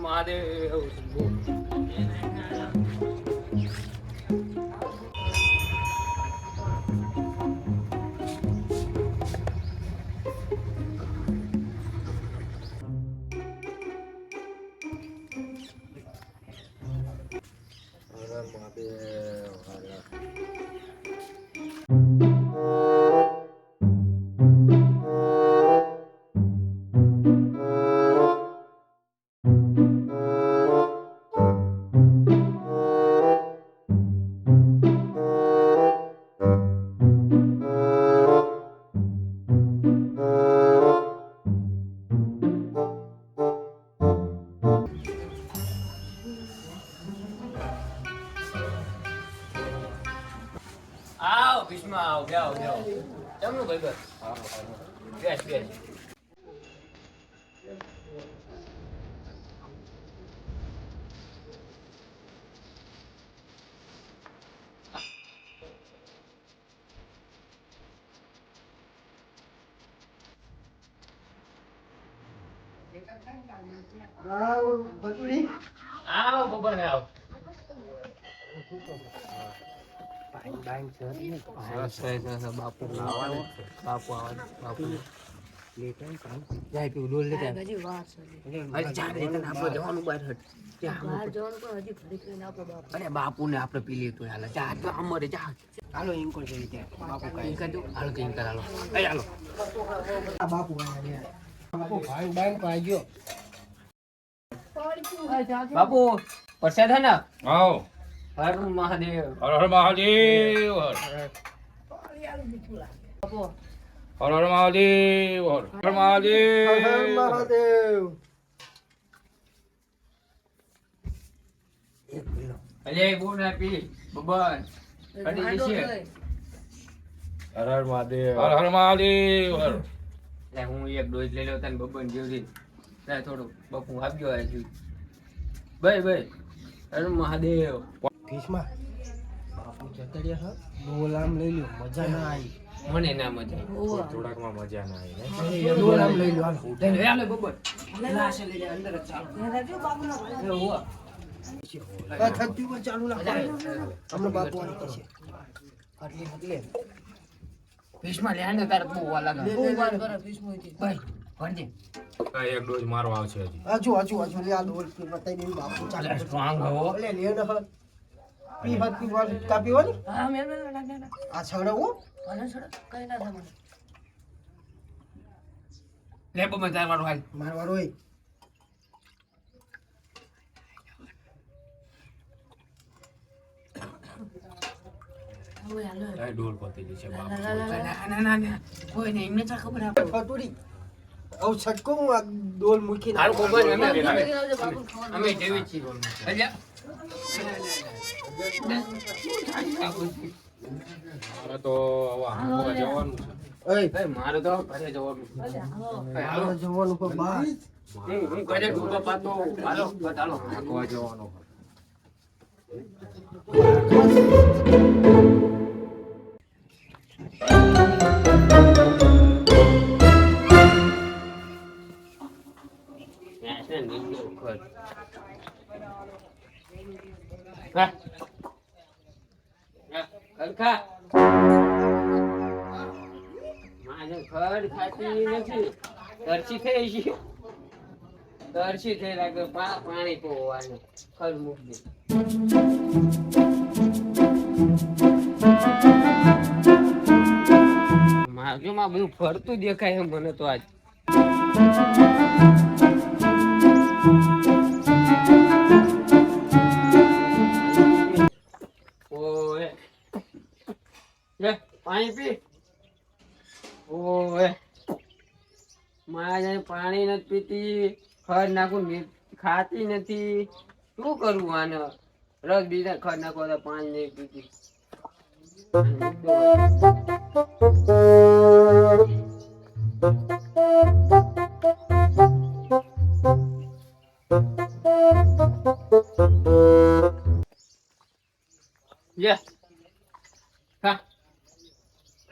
મહાદેવ. આવ ભીષ્મા આવ જાઓ જાઓ જમનું ભાઈ બસ બેસ બેસ આવ બબર આવ બાપુ જાય પીવું ડોલ લેતા જવાનું બહાર અરે બાપુ ને આપડે પી લીધું હાલ જા તો અમારે જા હાલો ઇન્કોર કરી ત્યાં બાપુ કઈ કરી દો હાલો કઈ કર હાલો હાલો બાપુ બાપુ ભાઈ બેંક પાજો બાપુ પ્રસાદ હે ને આવો હર મહાદેવ હર હર મહાદેવ હર હર મહાદેવ હર હર મહાદેવ અલે બોલ ના પી બબન અડી જશે હર હર મહાદેવ હર હર મહાદેવ હર લે હું એક ડોઝ લઈ લો તને બબન જેવડી લે થોડું બપુ આપજો આ જી ભાઈ ભાઈ હર મહાદેવ ભીષ્મા બાપુ જતડિયા હા ડોલામ લઈ લ્યો મજા ના આવી મને ના મજા થોડાકમાં મજા ના આવી ડોલામ લઈ લ્યો હાલો લે હાલે બબન લાશ લઈ લે અંદર જ ચાલો એ હોવા થતી પર ચાલુ રાખો અમને બાપુ આવી છે આટલી એટલે ભીષ્મા લે આને તારે બહુ વા લાગે બહુ વાર કરે ભીષ્મા ભાઈ ભણજે એક ડોઝ મારો આવશે હજી આજુ લે આ ડોલ બતાઈ દે બાપુ ચાલે સ્ટ્રોંગ હો લે લે ન પી હાથ પી વાર કાપી હોની હા મેં આ છડવો અને છોડ કઈ ના થાય લે બબન તાર વાળો હાલ મારવારો હોય આ ડોલ પતી જશે બાપુ ના કોઈ નહીં એમને ચા ખબર આપો ફટુડી ઓ છટકો હું આ ડોલ મૂકીને હાલ બબન અમે જેવી છીએ અલ્યા મારે તો હવે આંખવા જવાનું છે ઓય ભાઈ મારે તો ઘરે જવાનું હાલો જવાનું પર બા હું ઘરે ડૂબા પાતો હાલો હાલો આંખવા જવાનું ખડ ખાતી નથી તરસી થઈ છે તરસી થઈ લાગે પાણી પોવાનું ખડ મૂકી માર્ગમાં બધું ફરતું દેખાય એમ મને તો આજ ઓય પાણી પી ઓય મારા પાણી નથી પીતી ખડ નાખું ખાતી નથી શું કરવું આને રસ બીજા ખડ નાખો તો પાણી નહીં પીતી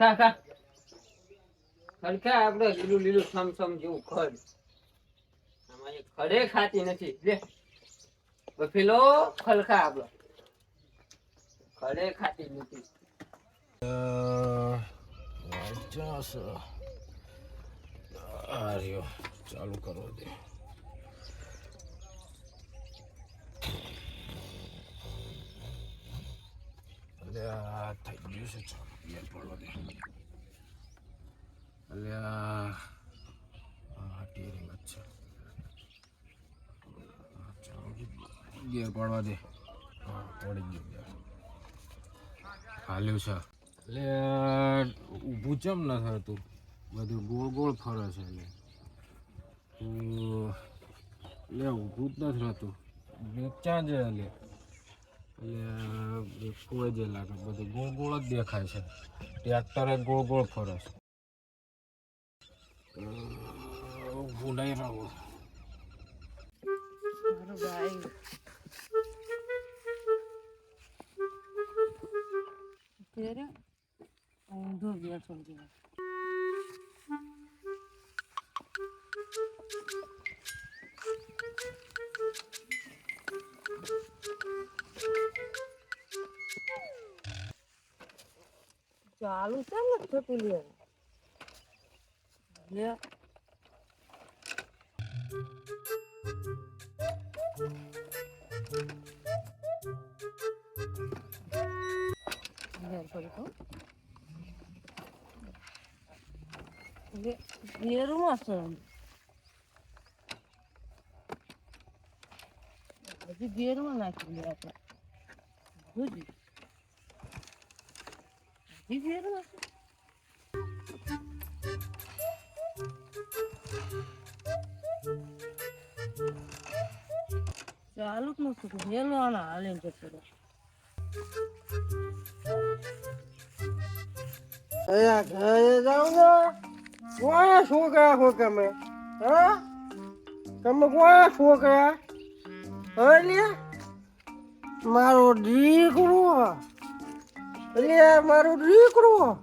ખા ખડખા આપડે લીલું લીલું સમ જેવું ખડ આમાં ખડે ખાતી નથી લે બફેલો ખલખા આપણો ખડે ખાતી નથી ચાલુ કરો દે થઈ ગયું છે ચાલુ ગિયર પડવા દે ટીરિંગ અચ્છા ગિયર પડવા દે હા પડી ગયું ગિયર હાલ્યું છે એટલે ઊભું ચમ ન થતું બધું ગોળ ગોળ ફરે છે એટલે ઊભું જ નથી રહેતું ક્યાં જાય એટલે કોઈ જ લાગે બધું ગોળ ગોળ જ દેખાય છે ટ્રેક્ટરે ગોળ ગોળ ફરે છે ઊભું નહીં રહું तेरे ऊँधो गया छोड़ दिया चालू से मत छोटी लिया ले ये रूम असं હજી ગેરમાં નાખી દે આપણે હજી ગેરમાં ચાલુ જ નથી હેલો આના હાલીને જતો રહે ઘરે જાઉં છો કોયા છોકરા છો તમે હા તમે કોયા છોકરા હવે મારો દીકરો મારો દીકરો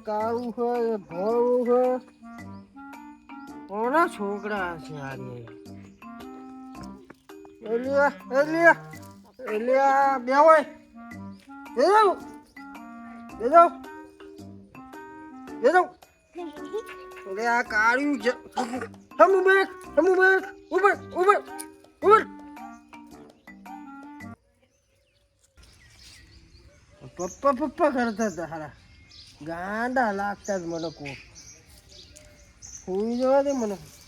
કાળું છે ભોળું છે કોના છોકરા છે આને બે હોય આ કાળ્યું છે હમું બેક ઉપર પપ્પા કરતા હતા હારા ગાંડા લાગતા જ મને કો સુઈ જવા દે મને